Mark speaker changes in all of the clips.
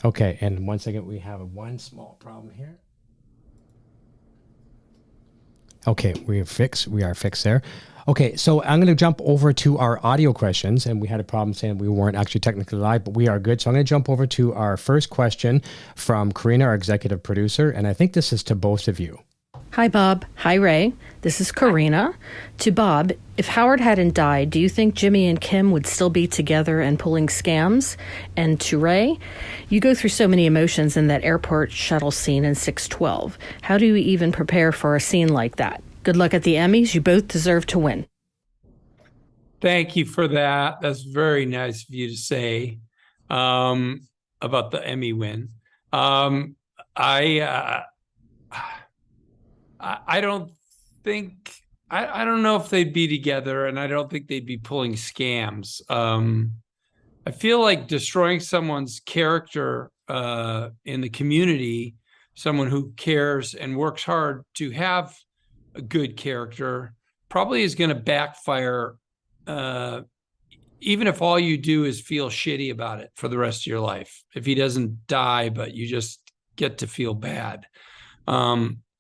Speaker 1: Okay, and one second, we have one small problem here. Okay, we are fixed. We are fixed there. Okay, so I'm going to jump over to our audio questions, and we had a problem saying we weren't actually technically live, but we are good. So I'm going to jump over to our first question from Karina, our executive producer, and I think this is to both of you.
Speaker 2: Hi, Bob. Hi, Ray. This is Karina. To Bob, if Howard hadn't died, do you think Jimmy and Kim would still be together and pulling scams? And to Ray, you go through so many emotions in that airport shuttle scene in 612. How do you even prepare for a scene like that? Good luck at the Emmys. You both deserve to win.
Speaker 3: Thank you for that. That's very nice of you to say about the Emmy win. I don't think I don't know if they'd be together, and I don't think they'd be pulling scams. I feel like destroying someone's character in the community, someone who cares and works hard to have a good character, probably is going to backfire, even if all you do is feel shitty about it for the rest of your life. If he doesn't die, but you just get to feel bad.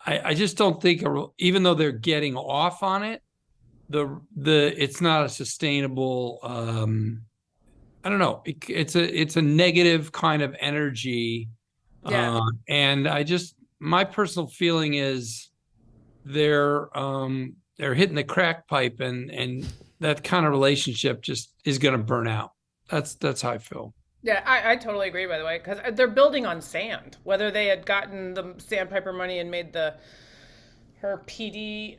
Speaker 3: I just don't think, even though they're getting off on it, it's not a sustainable. I don't know. It's a negative kind of energy, and my personal feeling is they're hitting the crack pipe, and that kind of relationship just is going to burn out. That's how I feel.
Speaker 4: Yeah, I totally agree, by the way, because they're building on sand. Whether they had gotten the Sandpiper money and made her PD,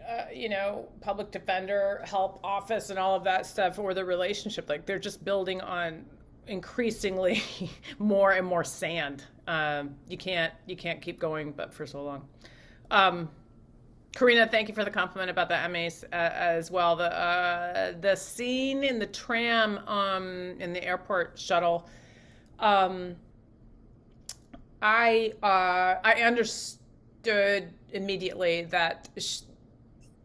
Speaker 4: public defender help office and all of that stuff, or the relationship, like they're just building on increasingly more and more sand. You can't keep going, but for so long. Karina, thank you for the compliment about the Emmys as well. The scene in the tram in the airport shuttle. I understood immediately that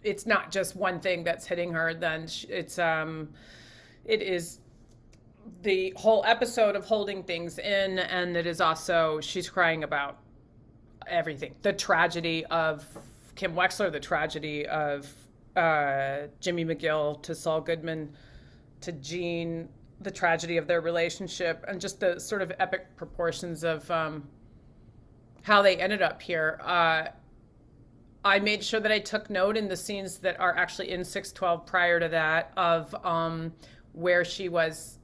Speaker 4: it's not just one thing that's hitting her. Then it is the whole episode of holding things in, and it is also she's crying about everything. The tragedy of Kim Wexler, the tragedy of Jimmy McGill to Saul Goodman to Gene, the tragedy of their relationship, and just the sort of epic proportions of how they ended up here. I made sure that I took note in the scenes that are actually in 612 prior to that of where she was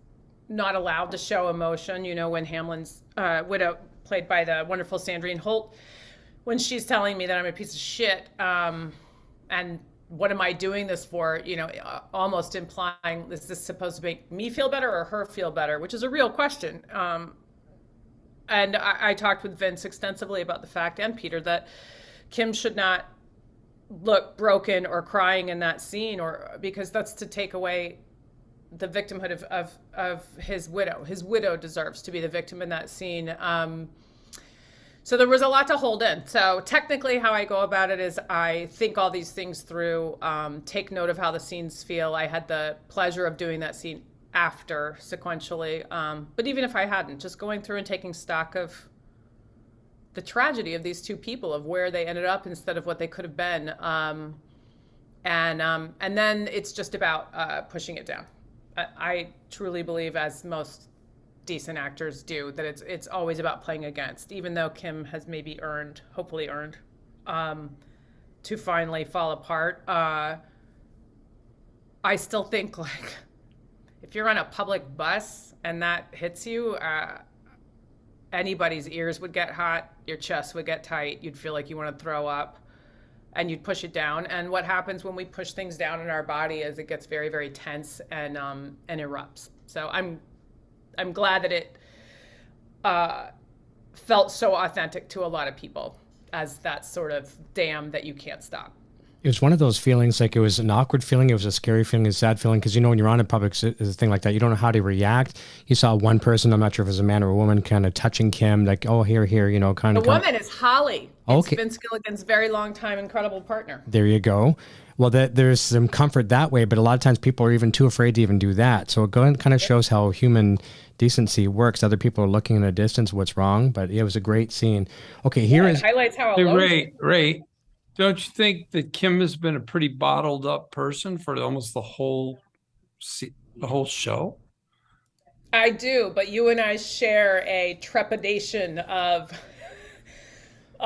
Speaker 4: not allowed to show emotion. When Hamlin's widow, played by the wonderful Sandrine Holt, when she's telling me that I'm a piece of shit, and what am I doing this for? Almost implying, is this supposed to make me feel better or her feel better? Which is a real question. And I talked with Vince extensively about the fact, and Peter, that Kim should not look broken or crying in that scene, because that's to take away the victimhood of his widow. His widow deserves to be the victim in that scene. So there was a lot to hold in. So technically how I go about it is I think all these things through, take note of how the scenes feel. I had the pleasure of doing that scene after sequentially. But even if I hadn't, just going through and taking stock of the tragedy of these two people, of where they ended up instead of what they could have been. And then it's just about pushing it down. I truly believe, as most decent actors do, that it's always about playing against, even though Kim has maybe hopefully earned to finally fall apart. I still think, like, if you're on a public bus and that hits you, anybody's ears would get hot, your chest would get tight, you'd feel like you want to throw up, and you'd push it down. And what happens when we push things down in our body is it gets very, very tense and erupts. So I'm glad that it felt so authentic to a lot of people, as that sort of dam that you can't stop.
Speaker 1: It was one of those feelings, like it was an awkward feeling, it was a scary feeling, a sad feeling, because when you're on a public thing like that, you don't know how to react. You saw one person, I'm not sure if it was a man or a woman, kind of touching Kim, like, oh, here, kind of.
Speaker 4: The woman is Holly.
Speaker 1: Okay.
Speaker 4: It's Vince Gilligan's very long time incredible partner.
Speaker 1: There you go. Well, there's some comfort that way, but a lot of times people are even too afraid to even do that. So it kind of shows how human decency works. Other people are looking in a distance what's wrong, but it was a great scene. Okay, here is
Speaker 4: highlights how
Speaker 3: Ray. Don't you think that Kim has been a pretty bottled up person for almost the whole show?
Speaker 4: I do, but you and I share a trepidation of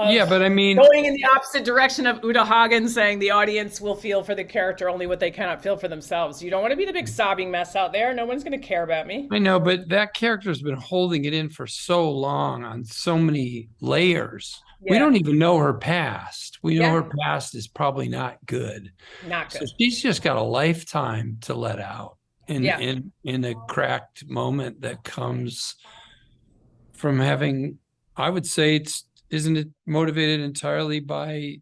Speaker 3: yeah, but I mean,
Speaker 4: going in the opposite direction of Uta Hagen saying the audience will feel for the character only what they cannot feel for themselves. You don't want to be the big sobbing mess out there. No one's going to care about me.
Speaker 3: I know, but that character's been holding it in for so long on so many layers. Yeah. We don't even know her past. We know her past is probably not good.
Speaker 4: Not good.
Speaker 3: So she's just got a lifetime to let out in a cracked moment that comes from having, I would say isn't it motivated entirely by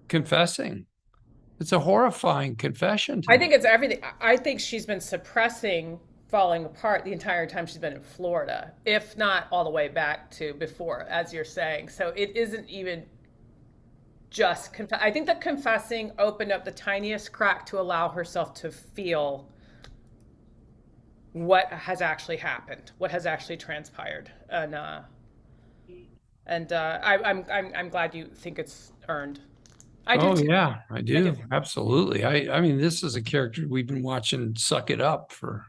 Speaker 3: confessing? It's a horrifying confession.
Speaker 4: I think it's everything. I think she's been suppressing falling apart the entire time she's been in Florida, if not all the way back to before, as you're saying. So it isn't even just I think that confessing opened up the tiniest crack to allow herself to feel what has actually happened, what has actually transpired. And I'm glad you think it's earned. I do.
Speaker 3: Oh, yeah, I do. Absolutely. I mean, this is a character we've been watching suck it up for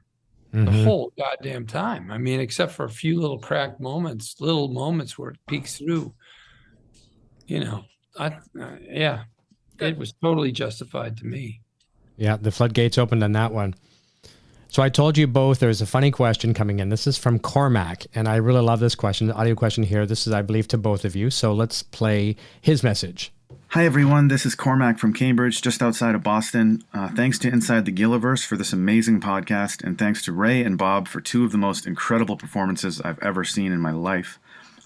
Speaker 3: the whole goddamn time. I mean, except for a few little cracked moments, little moments where it peeks through. It was totally justified to me. Yeah,
Speaker 1: the floodgates opened on that one. So I told you both there's a funny question coming in. This is from Cormac, and I really love this question, the audio question here. This is, I believe, to both of you. So let's play his message.
Speaker 5: Hi, everyone. This is Cormac from Cambridge, just outside of Boston. Thanks to Inside the Gilliverse for this amazing podcast, and thanks to Ray and Bob for two of the most incredible performances I've ever seen in my life.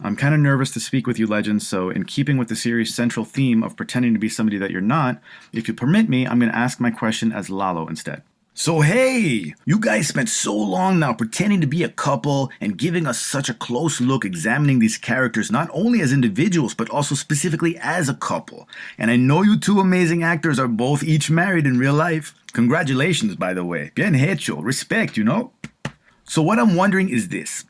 Speaker 5: I'm kind of nervous to speak with you legends, so in keeping with the series' central theme of pretending to be somebody that you're not, if you permit me, I'm going to ask my question as Lalo instead. So hey, you guys spent so long now pretending to be a couple and giving us such a close look examining these characters not only as individuals but also specifically as a couple. And I know you two amazing actors are both each married in real life. Congratulations, by the way. Bien hecho. Respect, So what I'm wondering is this.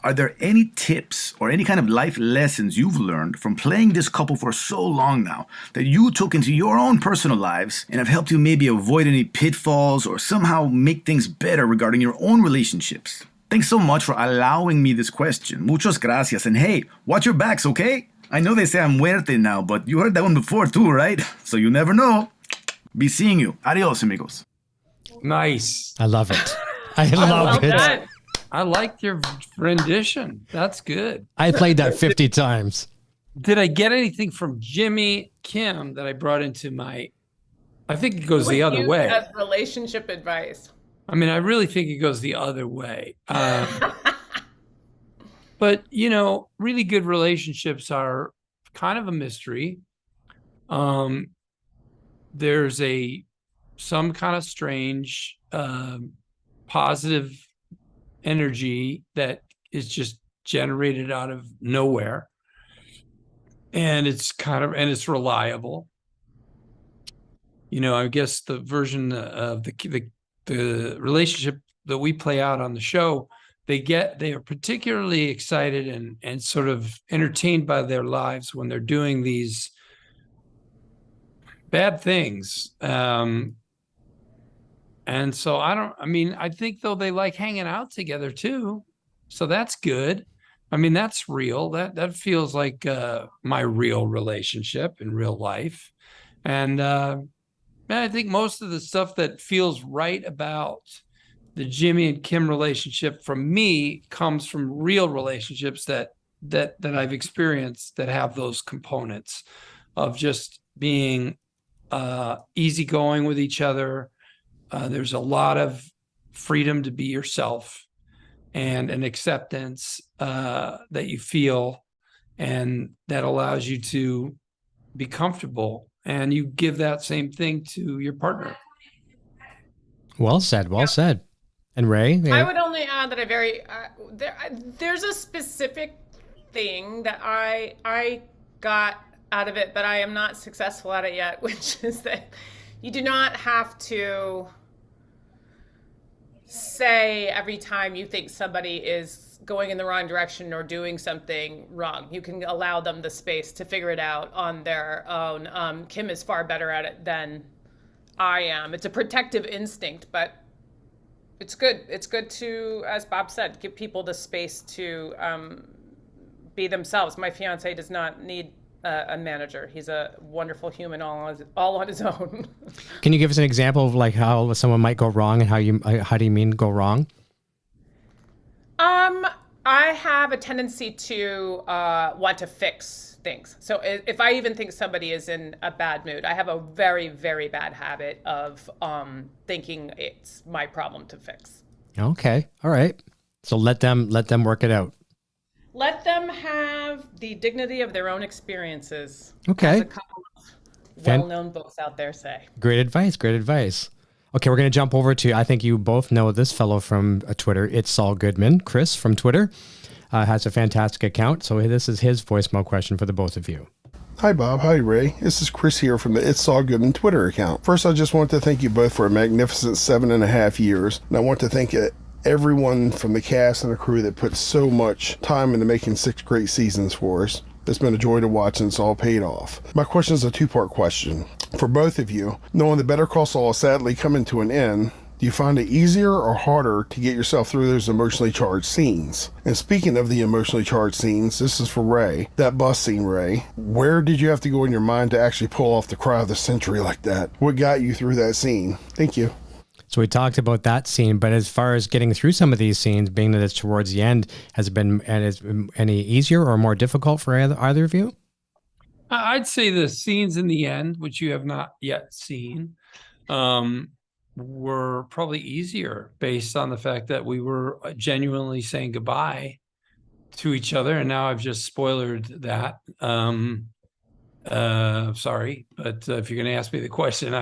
Speaker 5: Are there any tips or any kind of life lessons you've learned from playing this couple for so long now that you took into your own personal lives and have helped you maybe avoid any pitfalls or somehow make things better regarding your own relationships? Thanks so much for allowing me this question. Muchas gracias. And hey, watch your backs, okay? I know they say I'm muerte now, but you heard that one before too, right? So you never know. Be seeing you. Adios, amigos.
Speaker 3: Nice.
Speaker 1: I love it. I love it.
Speaker 4: Done.
Speaker 3: I liked your rendition. That's good.
Speaker 1: I played that 50 times.
Speaker 3: Did I get anything from Jimmy Kim that I brought into I think it goes the other way.
Speaker 4: As relationship advice.
Speaker 3: I mean, I really think it goes the other way. But, really good relationships are kind of a mystery. There's some kind of strange, positive energy that is just generated out of nowhere, and it's reliable. I guess the version of the relationship that we play out on the show, they are particularly excited and sort of entertained by their lives when they're doing these bad things. And so I think though they like hanging out together too. So that's good. I mean, that's real. That feels like my real relationship in real life. And I think most of the stuff that feels right about the Jimmy and Kim relationship from me comes from real relationships that I've experienced that have those components of just being easygoing with each other. There's a lot of freedom to be yourself and an acceptance that you feel, and that allows you to be comfortable and you give that same thing to your partner.
Speaker 1: Well said. Well said. And Ray?
Speaker 4: I would only add that there's a specific thing that I got out of it, but I am not successful at it yet, which is that you do not have to say every time you think somebody is going in the wrong direction or doing something wrong. You can allow them the space to figure it out on their own. Kim is far better at it than I am. It's a protective instinct, but it's good. It's good to, as Bob said, give people the space to be themselves. My fiance does not need a manager. He's a wonderful human all on his own.
Speaker 1: Can you give us an example of like how someone might go wrong and how do you mean go wrong?
Speaker 4: I have a tendency to want to fix things. So if I even think somebody is in a bad mood, I have a very, very bad habit of thinking it's my problem to fix.
Speaker 1: Okay. All right. So let them work it out.
Speaker 4: Let them have the dignity of their own experiences.
Speaker 1: Okay.
Speaker 4: As a couple of well-known books out there say.
Speaker 1: Great advice. Great advice. Okay, we're going to jump over to, I think you both know this fellow from Twitter. It's Saul Goodman. Chris from Twitter has a fantastic account. So this is his voicemail question for the both of you.
Speaker 6: Hi, Bob. Hi, Ray. This is Chris here from the It's Saul Goodman Twitter account. First, I just want to thank you both for a magnificent 7.5 years. And I want to thank everyone from the cast and the crew that put so much time into making 6 great seasons for us. It's been a joy to watch and it's all paid off. My question is a 2-part question. For both of you, knowing that Better Call Saul is sadly coming to an end, do you find it easier or harder to get yourself through those emotionally charged scenes? And speaking of the emotionally charged scenes, this is for Ray. That bus scene, Ray. Where did you have to go in your mind to actually pull off the cry of the century like that? What got you through that scene? Thank you.
Speaker 1: So we talked about that scene, but as far as getting through some of these scenes, being that it's towards the end, has it been any easier or more difficult for either of you?
Speaker 3: I'd say the scenes in the end, which you have not yet seen, were probably easier based on the fact that we were genuinely saying goodbye to each other. And now I've just spoiled that. Sorry, but if you're going to ask me the question,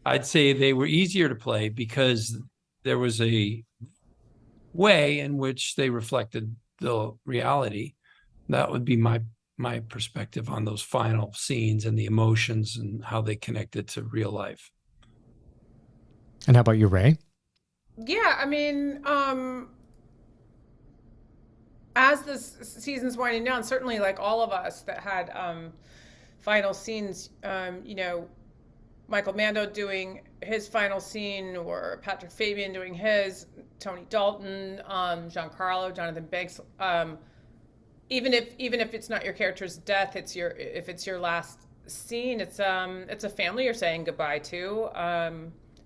Speaker 3: I'd say they were easier to play because there was a way in which they reflected the reality. That would be my perspective on those final scenes and the emotions and how they connected to real life.
Speaker 1: And how about you, Ray?
Speaker 4: Yeah, I mean, as the season's winding down, certainly like all of us that had final scenes, Michael Mando doing his final scene, or Patrick Fabian doing his, Tony Dalton, Giancarlo, Jonathan Banks. Even if it's not your character's death, if it's your last scene, it's a family you're saying goodbye to.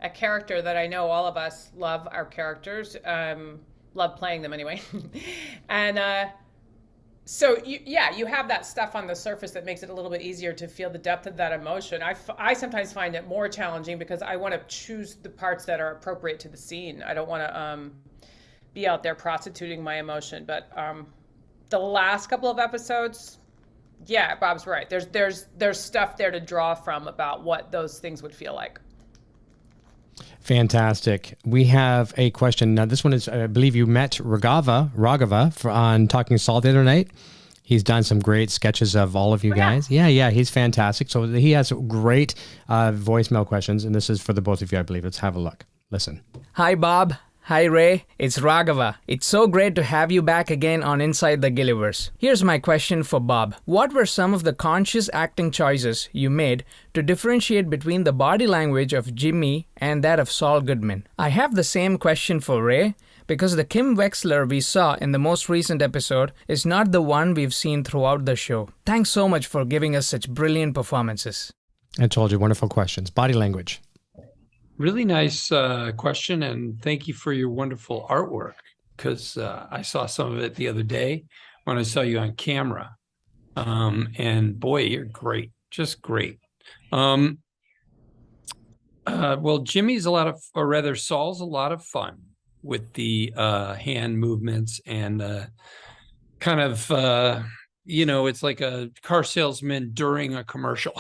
Speaker 4: A character that I know all of us love our characters, love playing them anyway, and. So you have that stuff on the surface that makes it a little bit easier to feel the depth of that emotion. I sometimes find it more challenging because I want to choose the parts that are appropriate to the scene. I don't want to be out there prostituting my emotion. But the last couple of episodes, yeah, Bob's right. There's stuff there to draw from about what those things would feel like.
Speaker 1: Fantastic. We have a question. Now, this one is, I believe you met Raghava on Talking Saul the other night. He's done some great sketches of all of you guys. Yeah, he's fantastic. So he has great voicemail questions, and this is for the both of you, I believe. Let's have a look. Listen.
Speaker 7: Hi, Bob. Hi, Ray. It's Raghava. It's so great to have you back again on Inside the Gilliverse. Here's my question for Bob. What were some of the conscious acting choices you made to differentiate between the body language of Jimmy and that of Saul Goodman? I have the same question for Ray, because the Kim Wexler we saw in the most recent episode is not the one we've seen throughout the show. Thanks so much for giving us such brilliant performances.
Speaker 1: I told you, wonderful questions. Body language.
Speaker 3: Really nice question, and thank you for your wonderful artwork, because I saw some of it the other day when I saw you on camera. And boy, you're great, just great. Well, Jimmy's Saul's a lot of fun with the hand movements and kind of it's like a car salesman during a commercial.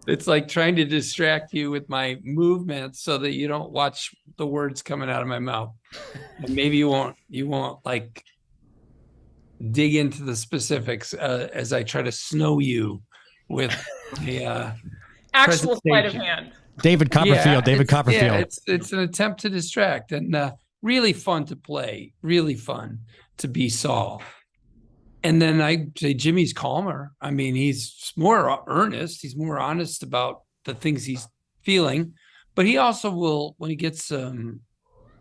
Speaker 3: It's like trying to distract you with my movements so that you don't watch the words coming out of my mouth. And maybe you won't like dig into the specifics as I try to snow you with a
Speaker 4: actual sleight of hand.
Speaker 1: David Copperfield.
Speaker 3: Yeah, it's an attempt to distract, and really fun to play. Really fun to be Saul. And then I say Jimmy's calmer. I mean, he's more earnest. He's more honest about the things he's feeling. But he also will, when he gets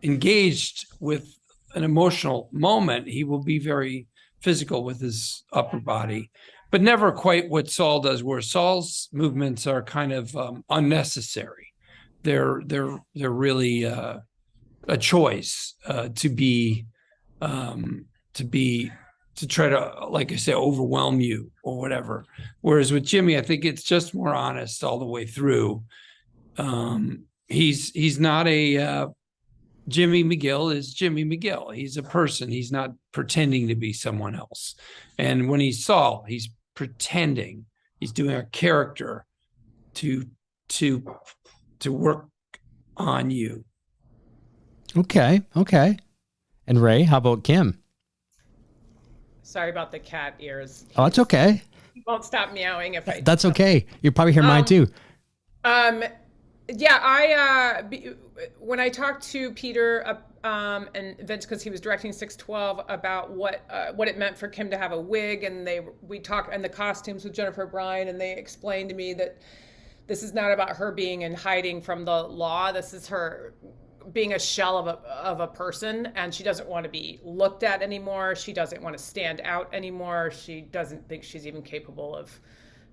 Speaker 3: engaged with an emotional moment, he will be very physical with his upper body, but never quite what Saul does, where Saul's movements are kind of unnecessary. They're really a choice to try to, like I say, overwhelm you or whatever. Whereas with Jimmy, I think it's just more honest all the way through. He's not a Jimmy McGill is Jimmy McGill. He's a person. He's not pretending to be someone else. And when he's Saul, he's pretending. He's doing a character to work on you.
Speaker 1: Okay. And Ray, how about Kim?
Speaker 4: Sorry about the cat ears.
Speaker 1: Oh, it's okay.
Speaker 4: He won't stop meowing if I.
Speaker 1: That's okay. You probably hear mine too.
Speaker 4: Yeah, when I talked to Peter and Vince, because he was directing 612, about what it meant for Kim to have a wig, and we talked, and the costumes with Jennifer Bryan, and they explained to me that this is not about her being in hiding from the law. This is her being a shell of a person, and she doesn't want to be looked at anymore. She doesn't want to stand out anymore. She doesn't think she's even capable of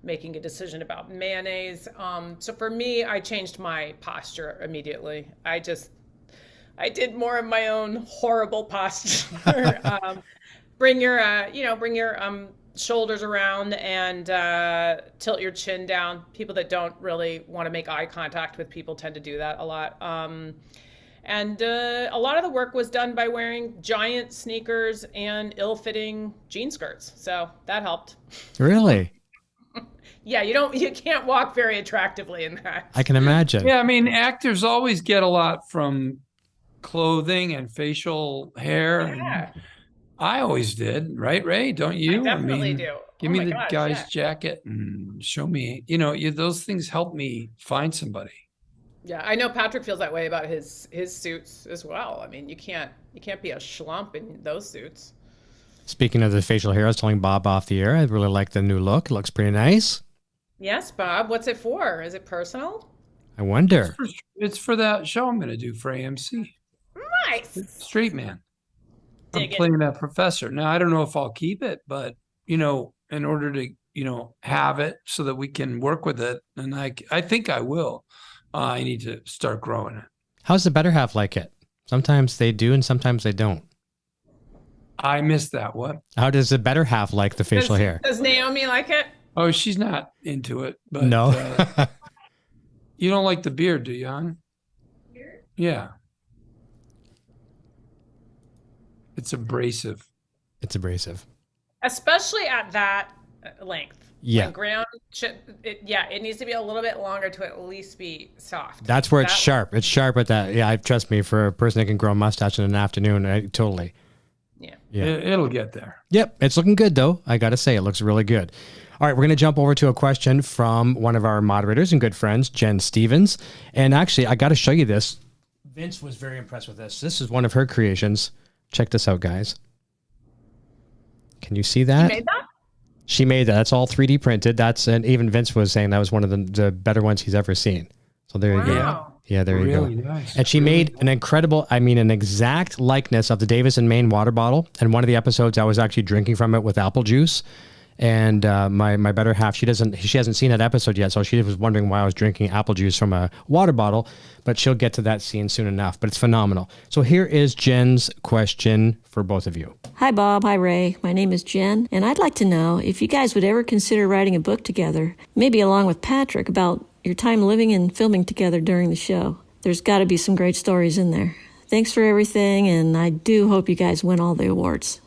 Speaker 4: making a decision about mayonnaise. So for me, I changed my posture immediately. I did more of my own horrible posture. Bring your shoulders around and tilt your chin down. People that don't really want to make eye contact with people tend to do that a lot. And a lot of the work was done by wearing giant sneakers and ill-fitting jean skirts. So that helped.
Speaker 1: Really?
Speaker 4: Yeah, you can't walk very attractively in that.
Speaker 1: I can imagine.
Speaker 3: Yeah, I mean, actors always get a lot from clothing and facial hair.
Speaker 4: Yeah.
Speaker 3: And I always did, right, Ray? Don't you?
Speaker 4: I definitely do.
Speaker 3: Give me the guy's jacket and show me. Those things help me find somebody.
Speaker 4: Yeah, I know Patrick feels that way about his suits as well. I mean, you can't be a schlump in those suits.
Speaker 1: Speaking of the facial hair, I was telling Bob off the air, I really like the new look. It looks pretty nice.
Speaker 4: Yes, Bob. What's it for? Is it personal?
Speaker 1: I wonder.
Speaker 3: It's for that show I'm going to do for AMC.
Speaker 4: Nice.
Speaker 3: Street Man. I'm
Speaker 4: Dig it.
Speaker 3: playing that professor. Now, I don't know if I'll keep it, but, in order to, have it so that we can work with it, and I think I will. I need to start growing it.
Speaker 1: How's the better half like it? Sometimes they do and sometimes they don't.
Speaker 3: I missed that. What?
Speaker 1: How does the better half like the facial hair?
Speaker 4: Does Naomi like it?
Speaker 3: Oh, she's not into it. But
Speaker 1: No.
Speaker 3: you don't like the beard, do you, hon? Beard? Yeah. It's abrasive.
Speaker 1: It's abrasive.
Speaker 4: Especially at that length.
Speaker 1: Yeah.
Speaker 4: Like it needs to be a little bit longer to at least be soft.
Speaker 1: That's where it's sharp. It's sharp at that. Yeah, trust me, for a person that can grow a mustache in an afternoon, totally.
Speaker 4: Yeah.
Speaker 3: It'll get there.
Speaker 1: Yep. It's looking good, though. I got to say, it looks really good. All right, we're going to jump over to a question from one of our moderators and good friends, Jen Stevens. And actually, I got to show you this. Vince was very impressed with this. This is one of her creations. Check this out, guys. Can you see that?
Speaker 4: You made that?
Speaker 1: She made that. That's all 3D printed. And even Vince was saying that was one of the better ones he's ever seen. So there you go. Yeah, there you go.
Speaker 3: Nice.
Speaker 1: And she made an an exact likeness of the Davis and Maine water bottle. And one of the episodes, I was actually drinking from it with apple juice. And my better half, she hasn't seen that episode yet, so she was wondering why I was drinking apple juice from a water bottle. But she'll get to that scene soon enough. But it's phenomenal. So here is Jen's question for both of you.
Speaker 8: Hi, Bob. Hi, Ray. My name is Jen, and I'd like to know if you guys would ever consider writing a book together, maybe along with Patrick, about your time living and filming together during the show. There's got to be some great stories in there. Thanks for everything, and I do hope you guys win all the awards.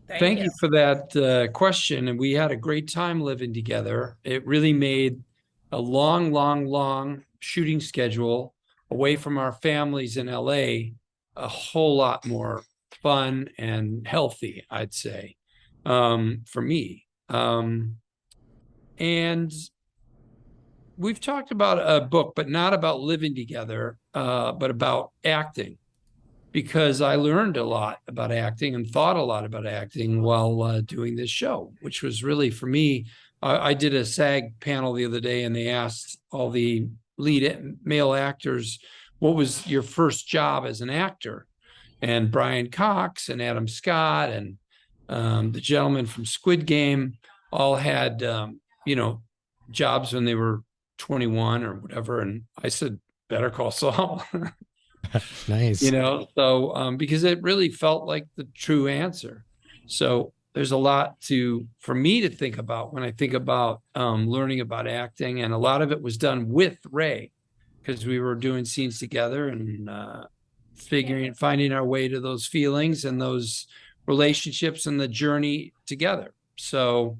Speaker 3: Thank you for that question. And we had a great time living together. It really made a long shooting schedule away from our families in LA a whole lot more fun and healthy, I'd say, for me. And we've talked about a book, but not about living together, but about acting, because I learned a lot about acting and thought a lot about acting while doing this show, which was really, for me, I did a SAG panel the other day, and they asked all the lead male actors, what was your first job as an actor? And Brian Cox and Adam Scott and the gentleman from Squid Game all had, jobs when they were 21 or whatever. And I said, Better Call Saul.
Speaker 1: Nice.
Speaker 3: So because it really felt like the true answer. So there's a lot for me to think about when I think about learning about acting. And a lot of it was done with Ray, because we were doing scenes together and finding our way to those feelings and those relationships and the journey together. So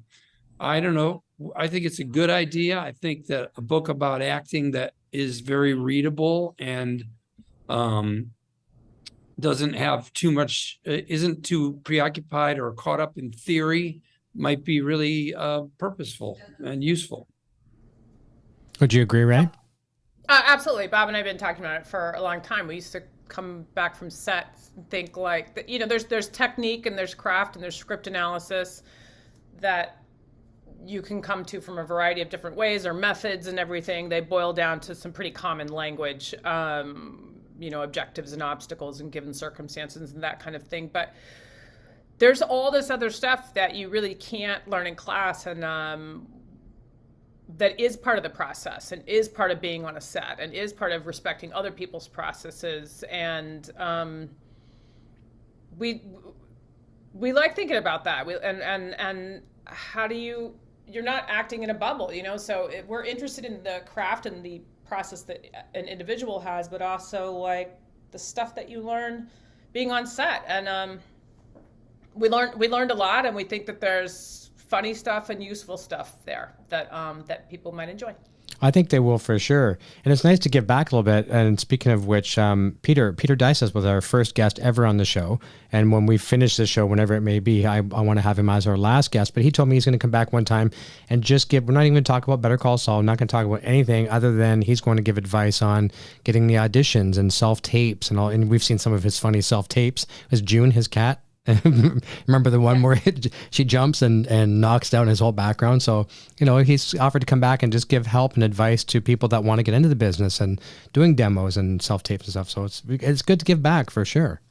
Speaker 3: I don't know. I think it's a good idea. I think that a book about acting that is very readable and doesn't have too much, isn't too preoccupied or caught up in theory, might be really purposeful and useful.
Speaker 1: Would you agree, Ray?
Speaker 4: Absolutely. Bob and I have been talking about it for a long time. We used to come back from sets and think like, there's technique and there's craft and there's script analysis that you can come to from a variety of different ways or methods and everything. They boil down to some pretty common language, objectives and obstacles and given circumstances and that kind of thing. But there's all this other stuff that you really can't learn in class, and that is part of the process and is part of being on a set and is part of respecting other people's processes. And we like thinking about that. And how do you're not acting in a bubble, so we're interested in the craft and the process that an individual has, but also like the stuff that you learn being on set. And we learned a lot, and we think that there's funny stuff and useful stuff there that people might enjoy.
Speaker 1: I think they will for sure. And it's nice to give back a little bit. And speaking of which, Peter Dices was our first guest ever on the show. And when we finish the show, whenever it may be, I want to have him as our last guest. But he told me he's going to come back one time and just we're not even going to talk about Better Call Saul. I'm not going to talk about anything other than he's going to give advice on getting the auditions and self-tapes and all. And we've seen some of his funny self-tapes. Was June his cat? Remember the one where she jumps and knocks down his whole background? So, he's offered to come back and just give help and advice to people that want to get into the business and doing demos and self-tapes and stuff. So it's good to give back for sure.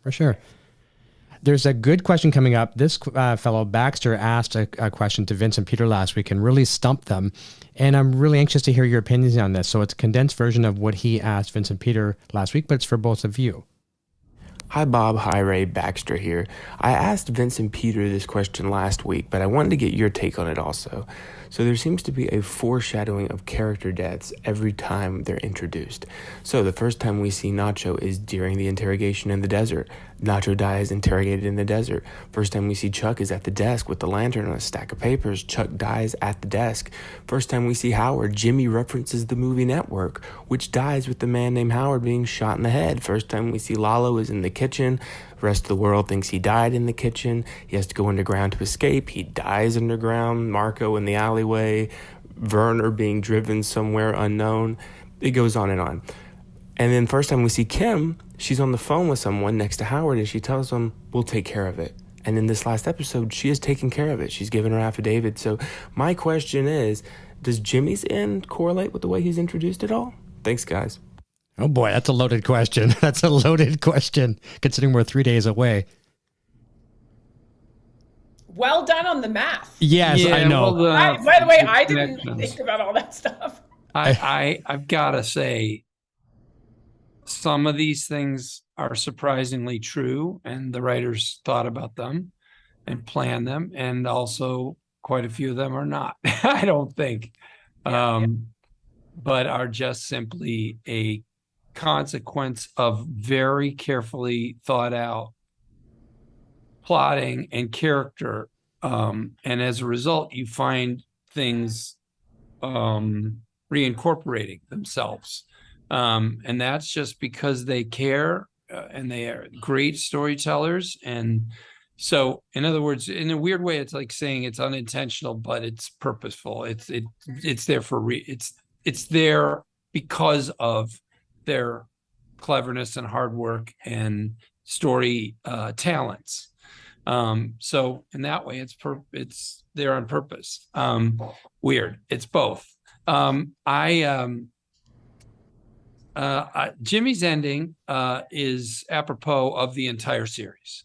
Speaker 1: There's a good question coming up. This fellow Baxter asked a question to Vince and Peter last week and really stumped them. And I'm really anxious to hear your opinions on this. So it's a condensed version of what he asked Vince and Peter last week, but it's for both of you.
Speaker 9: Hi Bob, hi Ray, Baxter here. I asked Vince and Peter this question last week, but I wanted to get your take on it also. So there seems to be a foreshadowing of character deaths every time they're introduced. So the first time we see Nacho is during the interrogation in the desert. Nacho dies interrogated in the desert. First time we see Chuck is at the desk with the lantern on a stack of papers. Chuck dies at the desk. First time we see Howard, Jimmy references the movie Network, which dies with the man named Howard being shot in the head. First time we see Lalo is in the kitchen. The rest of the world thinks he died in the kitchen. He has to go underground to escape. He dies underground. Marco in the alleyway. Werner being driven somewhere unknown. It goes on and on. And then first time we see Kim, she's on the phone with someone next to Howard, and she tells him, we'll take care of it. And in this last episode, she is taking care of it. She's given her affidavit. So my question is, does Jimmy's end correlate with the way he's introduced it all? Thanks, guys.
Speaker 1: Oh boy, that's a loaded question. That's a loaded question, considering we're 3 days away.
Speaker 4: Well done on the math.
Speaker 1: Yes, yeah, I know.
Speaker 4: Well, by the way, I didn't think about all that stuff.
Speaker 3: I've got to say, some of these things are surprisingly true, and the writers thought about them and planned them, and also quite a few of them are not, I don't think, but are just simply a consequence of very carefully thought out plotting and character. And as a result, you find things reincorporating themselves. And that's just because they care and they are great storytellers. And so, in other words, in a weird way, it's like saying it's unintentional, but it's purposeful. It's there it's there because of their cleverness and hard work and story talents. So in that way, it's there on purpose. Weird. It's both. Jimmy's ending is apropos of the entire series.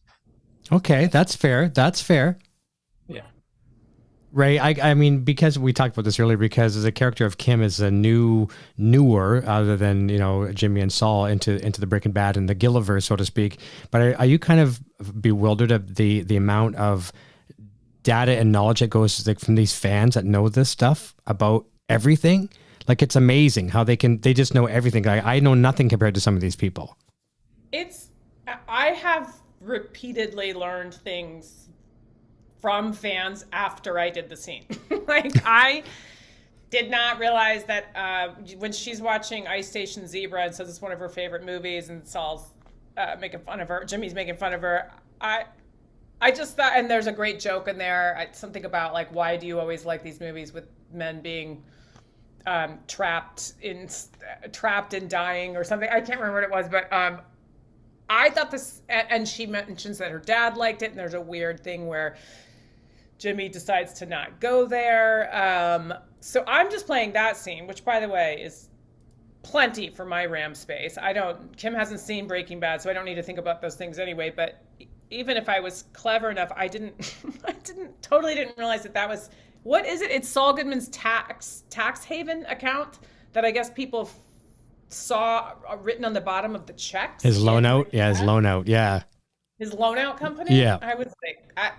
Speaker 1: Okay, that's fair. That's fair.
Speaker 3: Yeah.
Speaker 1: Ray, I mean, because we talked about this earlier, because the character of Kim is a newer, other than, Jimmy and Saul into the Breaking Bad and the Gilliverse, so to speak. But are you kind of bewildered at the amount of data and knowledge that goes like from these fans that know this stuff about everything? Like, it's amazing how they just know everything. I know nothing compared to some of these people.
Speaker 4: I have repeatedly learned things from fans after I did the scene. Like, I did not realize that when she's watching Ice Station Zebra and says it's one of her favorite movies, and Saul's making fun of her, Jimmy's making fun of her, I just thought, and there's a great joke in there, something about like, why do you always like these movies with men being trapped and dying or something? I can't remember what it was, but I thought this, and she mentions that her dad liked it, and there's a weird thing where Jimmy decides to not go there. So I'm just playing that scene, which, by the way, is plenty for my RAM space. Kim hasn't seen Breaking Bad, so I don't need to think about those things anyway. But even if I was clever enough, I totally didn't realize that was, what is it? It's Saul Goodman's tax haven account that I guess people saw written on the bottom of the checks.
Speaker 1: His loan out? Yeah, his loan out. Yeah.
Speaker 4: His loan out company?
Speaker 1: Yeah.
Speaker 4: I would say, I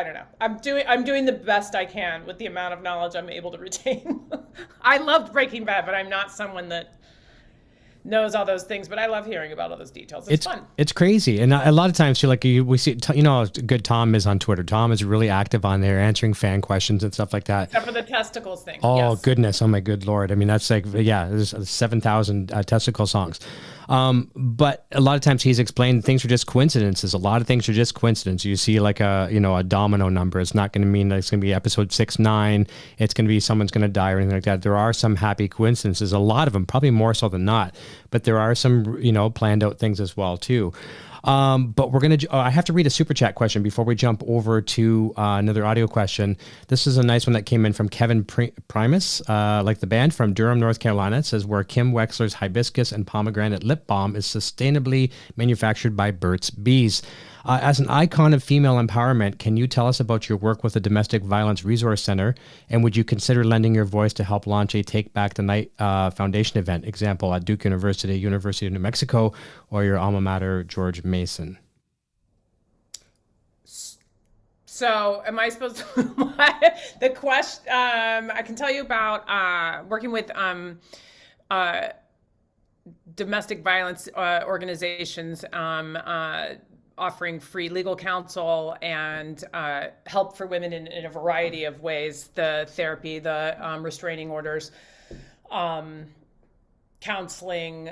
Speaker 4: don't know. I'm doing the best I can with the amount of knowledge I'm able to retain. I loved Breaking Bad, but I'm not someone that knows all those things, but I love hearing about all those details. It's fun.
Speaker 1: It's crazy. And a lot of times we see, how good Tom is on Twitter. Tom is really active on there, answering fan questions and stuff like that.
Speaker 4: Except for the testicles thing.
Speaker 1: Oh,
Speaker 4: yes.
Speaker 1: Goodness. Oh my good Lord. I mean, that's like, there's 7,000 testicle songs. But a lot of times he's explained things are just coincidences. A lot of things are just coincidence. You see like a domino number. It's not going to mean that it's going to be episode 6, 9. It's going to be someone's going to die or anything like that. There are some happy coincidences, a lot of them, probably more so than not, but there are some, planned out things as well too. But we're going to, I have to read a super chat question before we jump over to another audio question. This is a nice one that came in from Kevin Primus, like the band, from Durham, North Carolina. It says, where Kim Wexler's hibiscus and pomegranate lip balm is sustainably manufactured by Burt's Bees. As an icon of female empowerment, can you tell us about your work with the Domestic Violence Resource Center? And would you consider lending your voice to help launch a Take Back the Night Foundation event? Example, at Duke University, University of New Mexico, or your alma mater, George Mason?
Speaker 4: So am I supposed to, the question, I can tell you about working with domestic violence organizations, offering free legal counsel and help for women in a variety of ways, the therapy, the restraining orders, counseling,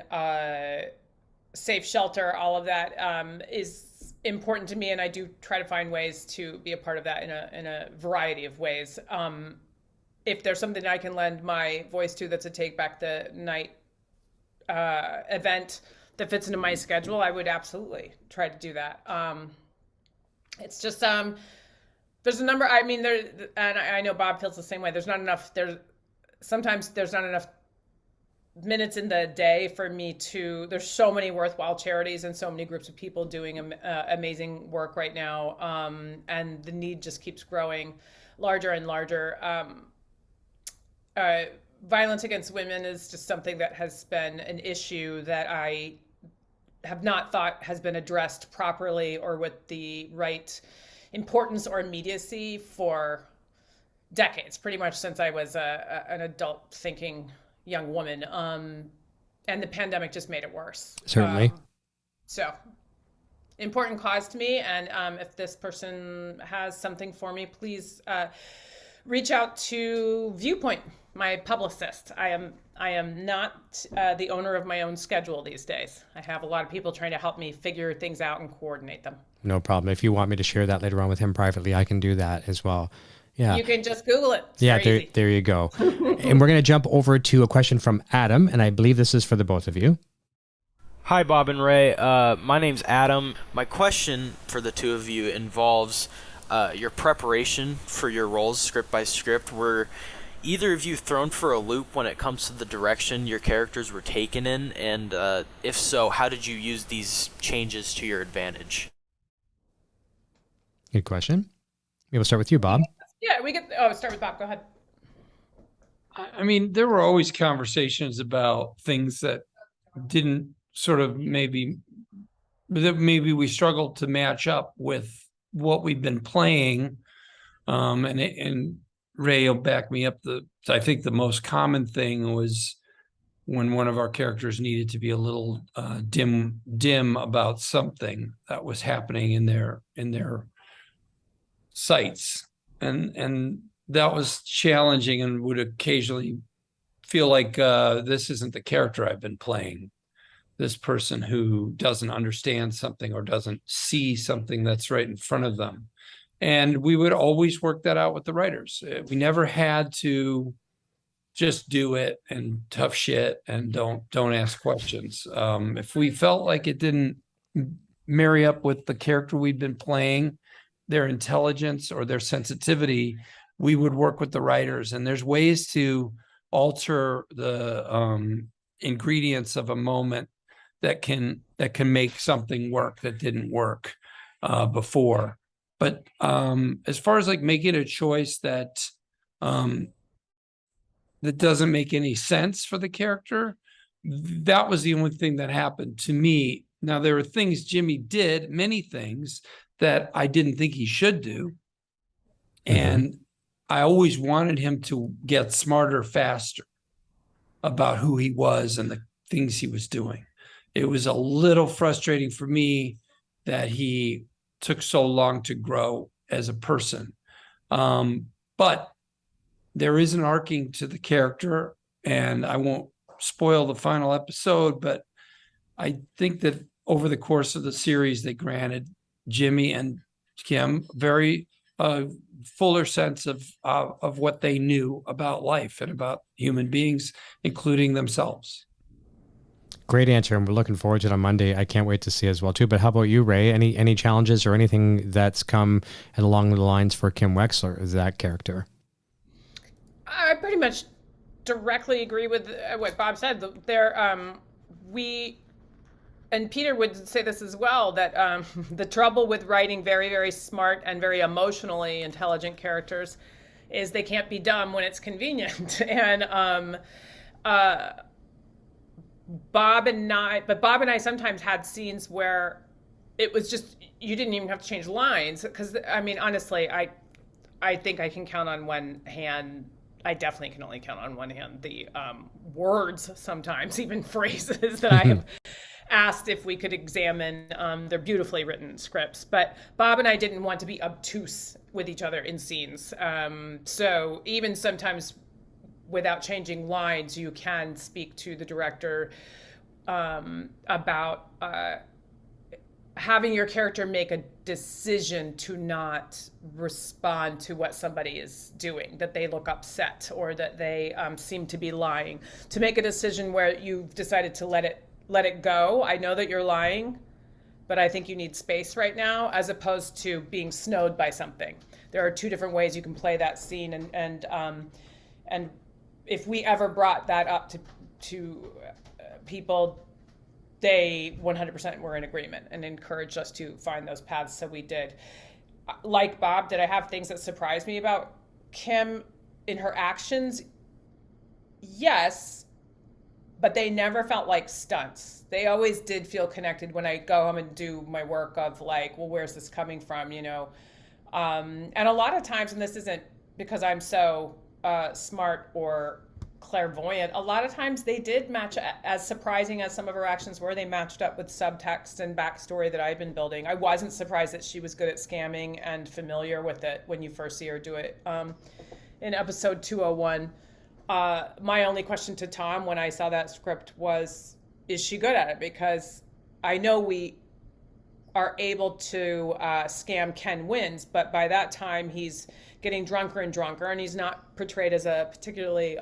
Speaker 4: safe shelter, all of that is important to me, and I do try to find ways to be a part of that in a variety of ways. If there's something I can lend my voice to that's a Take Back the Night event that fits into my schedule, I would absolutely try to do that. It's just there's a number. I mean, and I know Bob feels the same way. Sometimes there's not enough minutes in the day for me to. There's so many worthwhile charities and so many groups of people doing amazing work right now, and the need just keeps growing larger and larger. Violence against women is just something that has been an issue that I have not thought has been addressed properly or with the right importance or immediacy for decades, pretty much since I was an adult thinking young woman. And the pandemic just made it worse.
Speaker 1: Certainly.
Speaker 4: So important cause to me. And if this person has something for me, please reach out to Viewpoint, my publicist. I am not the owner of my own schedule these days. I have a lot of people trying to help me figure things out and coordinate them.
Speaker 1: No problem. If you want me to share that later on with him privately, I can do that as well. Yeah.
Speaker 4: You can just Google it. It's
Speaker 1: there you go. And we're going to jump over to a question from Adam, and I believe this is for the both of you.
Speaker 10: Hi, Bob and Ray. My name's Adam. My question for the two of you involves your preparation for your roles, script by script. Were either of you thrown for a loop when it comes to the direction your characters were taken in? And if so, how did you use these changes to your advantage?
Speaker 1: Good question. Maybe we'll start with you, Bob.
Speaker 4: Yeah, start with Bob. Go ahead.
Speaker 3: I mean, there were always conversations about things that didn't sort of maybe we struggled to match up with what we've been playing. And Ray will back me up. I think the most common thing was when one of our characters needed to be a little dim about something that was happening in their sights. And that was challenging and would occasionally feel like this isn't the character I've been playing. This person who doesn't understand something or doesn't see something that's right in front of them. And we would always work that out with the writers. We never had to just do it and tough shit and don't ask questions. If we felt like it didn't marry up with the character we'd been playing, their intelligence or their sensitivity, we would work with the writers. And there's ways to alter the ingredients of a moment that can make something work that didn't work before. But as far as like making a choice that doesn't make any sense for the character, that was the only thing that happened to me. Now, there were things Jimmy did, many things that I didn't think he should do. And I always wanted him to get smarter faster about who he was and the things he was doing. It was a little frustrating for me that he took so long to grow as a person. But there is an arcing to the character, and I won't spoil the final episode, but I think that over the course of the series, they granted Jimmy and Kim very fuller sense of what they knew about life and about human beings, including themselves.
Speaker 1: Great answer, and we're looking forward to it on Monday. I can't wait to see it as well too. But how about you, Ray? Any challenges or anything that's come along the lines for Kim Wexler as that character?
Speaker 4: I pretty much directly agree with what Bob said. And Peter would say this as well, that the trouble with writing very, very smart and very emotionally intelligent characters is they can't be dumb when it's convenient. And Bob and I sometimes had scenes where it was just, you didn't even have to change lines. Because, I mean, honestly, I think I can count on one hand. I definitely can only count on one hand the words sometimes, even phrases that I have asked if we could examine. They're beautifully written scripts, but Bob and I didn't want to be obtuse with each other in scenes. So even sometimes without changing lines, you can speak to the director about having your character make a decision to not respond to what somebody is doing, that they look upset or that they seem to be lying, to make a decision where you've decided to let it go. I know that you're lying, but I think you need space right now, as opposed to being snowed by something. There are two different ways you can play that scene, and if we ever brought that up to people, they 100% were in agreement and encouraged us to find those paths, so we did. Like Bob, did I have things that surprised me about Kim in her actions? Yes, but they never felt like stunts. They always did feel connected when I go home and do my work of like, well, where's this coming from, you know? And a lot of times, and this isn't because I'm so smart or clairvoyant. A lot of times they did match, as surprising as some of her actions were, they matched up with subtext and backstory that I've been building. I wasn't surprised that she was good at scamming and familiar with it when you first see her do it. In episode 201, my only question to Tom when I saw that script was, is she good at it? Because I know we are able to scam Ken Wins, but by that time he's getting drunker and drunker, and he's not portrayed as a particularly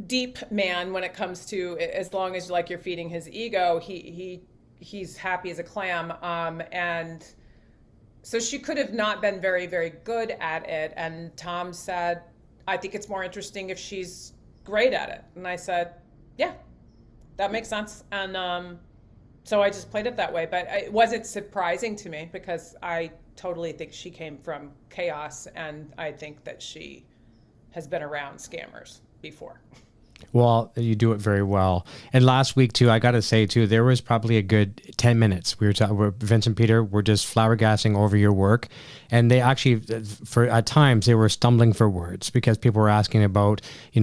Speaker 4: deep man when it comes to, as long as like you're feeding his ego, he's happy as a clam, and so she could have not been very, very good at it. And Tom said, I think it's more interesting if she's great at it. And I said, yeah, that makes sense. And so I just played it that way. But it wasn't surprising to me because I totally think she came from chaos. And I think that she has been around scammers before.
Speaker 1: Well, you do it very well. And last week, too, I got to say, too, there was probably a good 10 minutes. We were talking, Vince and Peter were just flabbergasting over your work. And they actually, at times, they were stumbling for words because people were asking about,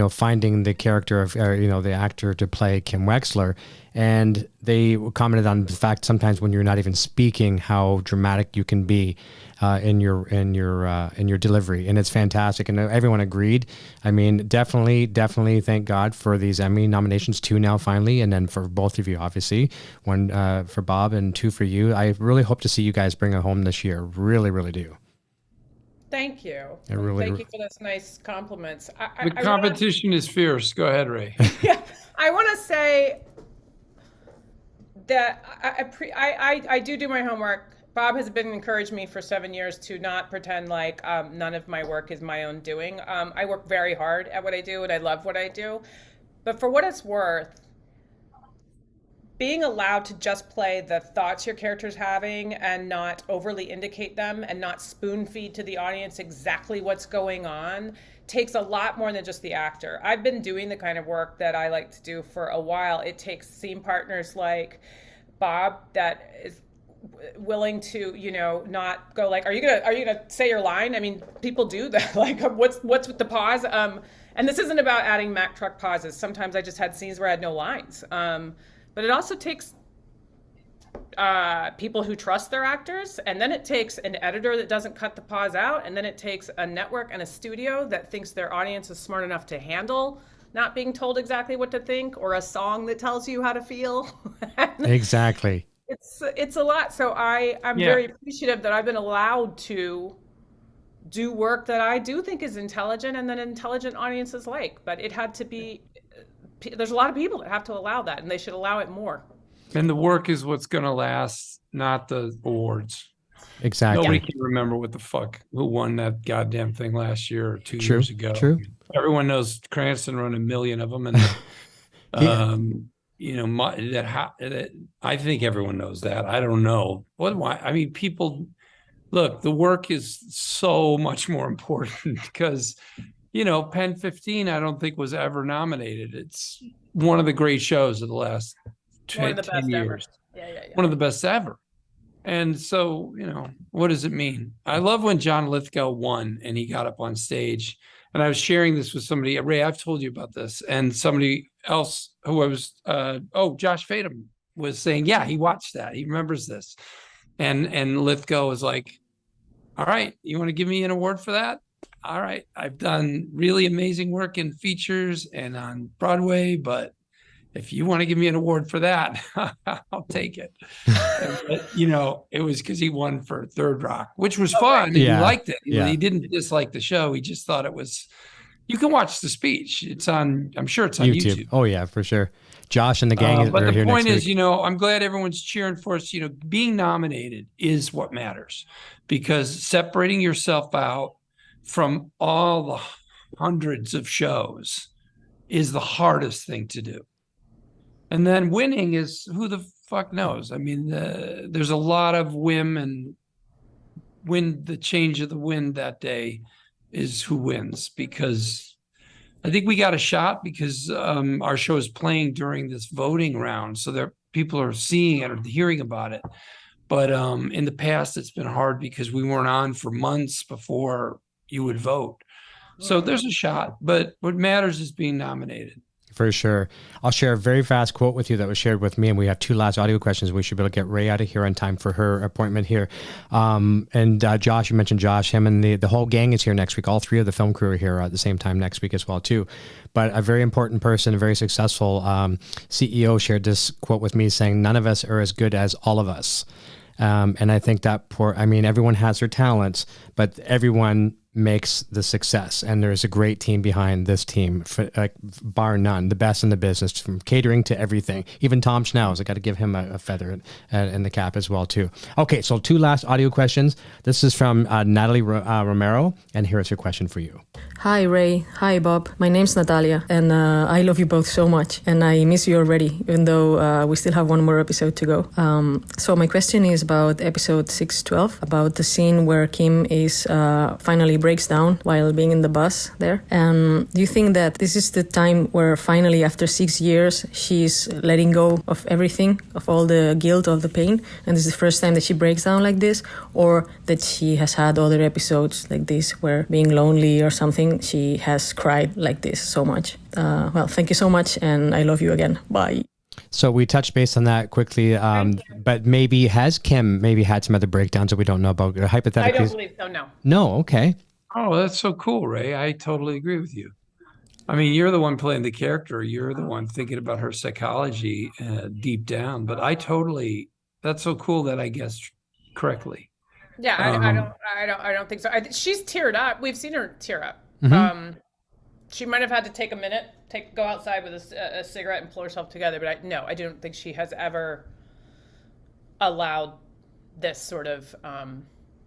Speaker 1: finding the character of, the actor to play Kim Wexler. And they commented on the fact sometimes when you're not even speaking, how dramatic you can be in your delivery, and it's fantastic. And everyone agreed. I mean, definitely, thank God for these Emmy nominations, 2 now finally, and then for both of you, obviously, 1 for Bob and 2 for you. I really hope to see you guys bring it home this year. Really, really do.
Speaker 4: Thank you.
Speaker 1: Thank
Speaker 4: you for those nice compliments.
Speaker 3: The competition is fierce. Go ahead, Ray.
Speaker 4: Yeah, I want to say that I do my homework. Bob has been encouraging me for 7 years to not pretend like none of my work is my own doing. I work very hard at what I do, and I love what I do. But for what it's worth, being allowed to just play the thoughts your character's having and not overly indicate them and not spoon feed to the audience exactly what's going on takes a lot more than just the actor. I've been doing the kind of work that I like to do for a while. It takes scene partners like Bob that is willing to, not go like, are you gonna say your line? I mean, people do that. Like, what's with the pause? And this isn't about adding Mack truck pauses. Sometimes I just had scenes where I had no lines. But it also takes people who trust their actors, and then it takes an editor that doesn't cut the pause out, and then it takes a network and a studio that thinks their audience is smart enough to handle not being told exactly what to think, or a song that tells you how to feel.
Speaker 1: Exactly.
Speaker 4: It's a lot. So I'm very appreciative that I've been allowed to do work that I do think is intelligent and that intelligent audiences like. But it had to be, there's a lot of people that have to allow that, and they should allow it more.
Speaker 3: And the work is what's going to last, not the awards.
Speaker 1: Exactly.
Speaker 3: Nobody can remember who won that goddamn thing last year or 2 years ago.
Speaker 1: True.
Speaker 3: Everyone knows Cranston run a million of them, and I think everyone knows that. I don't know why. I mean, people look. The work is so much more important because, Pen 15, I don't think was ever nominated. It's one of the great shows of the last 10 years.
Speaker 4: Yeah.
Speaker 3: One of the best ever. And so, what does it mean? I love when John Lithgow won and he got up on stage. And I was sharing this with somebody. Ray, I've told you about this. And somebody else who I was, Josh Fadum was saying, yeah, he watched that. He remembers this. And Lithgow was like, all right, you want to give me an award for that? All right. I've done really amazing work in features and on Broadway, but if you want to give me an award for that, I'll take it. It was because he won for Third Rock, which was fun. And he liked it.
Speaker 1: Yeah.
Speaker 3: He didn't dislike the show. He just thought it was, you can watch the speech. I'm sure it's on YouTube.
Speaker 1: Oh yeah, for sure. Josh and the gang
Speaker 3: but
Speaker 1: are
Speaker 3: the
Speaker 1: here
Speaker 3: point
Speaker 1: next
Speaker 3: is,
Speaker 1: week.
Speaker 3: I'm glad everyone's cheering for us. Being nominated is what matters, because separating yourself out from all the hundreds of shows is the hardest thing to do. And then winning is, who the fuck knows? I mean, there's a lot of whim, and the change of the wind that day is who wins, because I think we got a shot because our show is playing during this voting round. So people are seeing it or hearing about it. But in the past, it's been hard because we weren't on for months before you would vote. So there's a shot, but what matters is being nominated.
Speaker 1: For sure. I'll share a very fast quote with you that was shared with me, and we have 2 last audio questions. We should be able to get Ray out of here on time for her appointment here. And Josh, you mentioned Josh, him and the whole gang is here next week. All 3 of the film crew are here at the same time next week as well, too. But a very important person, a very successful CEO shared this quote with me saying, none of us are as good as all of us. And I think that everyone has their talents, but everyone makes the success, and there's a great team behind this team, bar none, the best in the business, from catering to everything. Even Tom Schnauz, I got to give him a feather in the cap as well too. Okay, so 2 last audio questions. This is from Natalie Romero, and here's her question for you.
Speaker 11: Hi Ray, hi Bob. My name's Natalia, and I love you both so much, and I miss you already, even though we still have 1 more episode to go. So my question is about episode 612, about the scene where Kim is finally breaks down while being in the bus there. And do you think that this is the time where finally, after 6 years, she's letting go of everything, of all the guilt, of the pain, and this is the first time that she breaks down like this, or that she has had other episodes like this where being lonely or something, she has cried like this so much? Well, thank you so much, and I love you again. Bye.
Speaker 1: So we touched base on that quickly, but maybe has Kim had some other breakdowns that we don't know about? Hypothetically,
Speaker 4: I don't believe so, no.
Speaker 1: No, okay.
Speaker 3: Oh, that's so cool, Ray. I totally agree with you. I mean, you're the one playing the character. You're the one thinking about her psychology deep down. But that's so cool that I guessed correctly.
Speaker 4: Yeah, I don't think so. She's teared up. We've seen her tear up.
Speaker 1: Mm-hmm.
Speaker 4: She might have had to take a minute, go outside with a cigarette and pull herself together. But I don't think she has ever allowed this sort of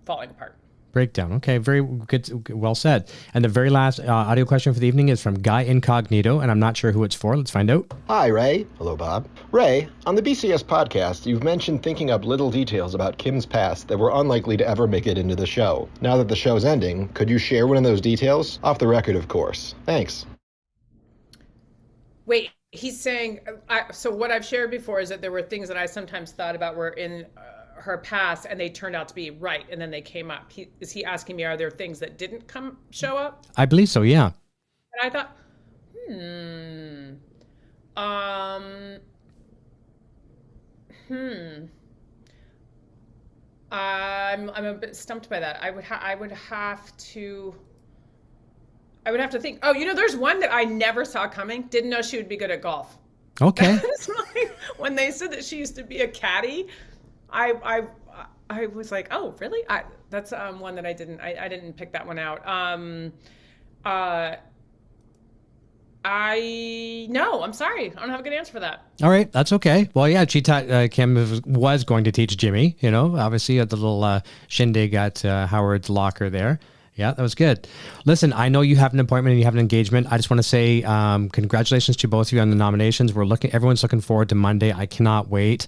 Speaker 4: falling apart.
Speaker 1: Breakdown. Okay, very good. Well said. And the very last audio question for the evening is from Guy Incognito, and I'm not sure who it's for. Let's find out.
Speaker 12: Hi, Ray. Hello, Bob. Ray, on the BCS podcast, you've mentioned thinking up little details about Kim's past that were unlikely to ever make it into the show. Now that the show's ending, could you share one of those details? Off the record, of course. Thanks.
Speaker 4: Wait, he's saying, so what I've shared before is that there were things that I sometimes thought about were in her past, and they turned out to be right, and then they came up. Is he asking me, are there things that didn't show up?
Speaker 1: I believe so, yeah.
Speaker 4: And I thought, I'm a bit stumped by that. I would have to think. Oh, there's one that I never saw coming. Didn't know she would be good at golf.
Speaker 1: Okay.
Speaker 4: When they said that she used to be a caddy, I was like, oh, really? That's one that I didn't pick that one out. I'm sorry. I don't have a good answer for that.
Speaker 1: All right, that's okay. Well, yeah, she taught Kim was going to teach Jimmy, obviously at the little shindig at Howard's locker there. Yeah, that was good. Listen, I know you have an appointment and you have an engagement. I just want to say congratulations to both of you on the nominations. Everyone's looking forward to Monday. I cannot wait.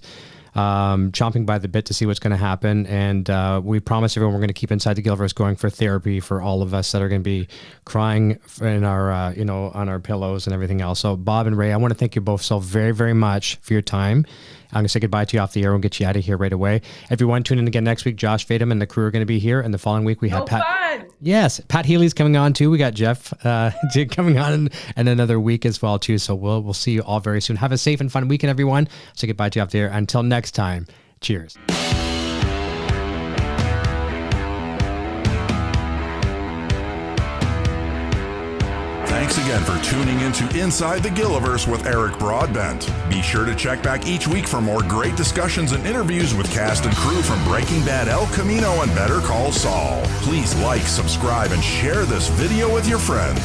Speaker 1: Chomping by the bit to see what's going to happen, and we promise everyone we're going to keep Inside the Gilliverse going for therapy for all of us that are going to be crying in our on our pillows and everything else. So Bob and Ray, I want to thank you both so very, very much for your time. I'm going to say goodbye to you off the air and get you out of here right away. Everyone, tune in again next week. Josh Fadem and the crew are going to be here, and the following week we have Pat.
Speaker 4: Fun.
Speaker 1: Yes, Pat Healy's coming on too. We got Jeff coming on and another week as well too. So we'll see you all very soon. Have a safe and fun weekend, everyone. Say goodbye to you off the air. Until next time, cheers.
Speaker 13: Thanks again for tuning into Inside the Gilliverse with Eric Broadbent. Be sure to check back each week for more great discussions and interviews with cast and crew from Breaking Bad, El Camino, and Better Call Saul. Please like, subscribe, and share this video with your friends.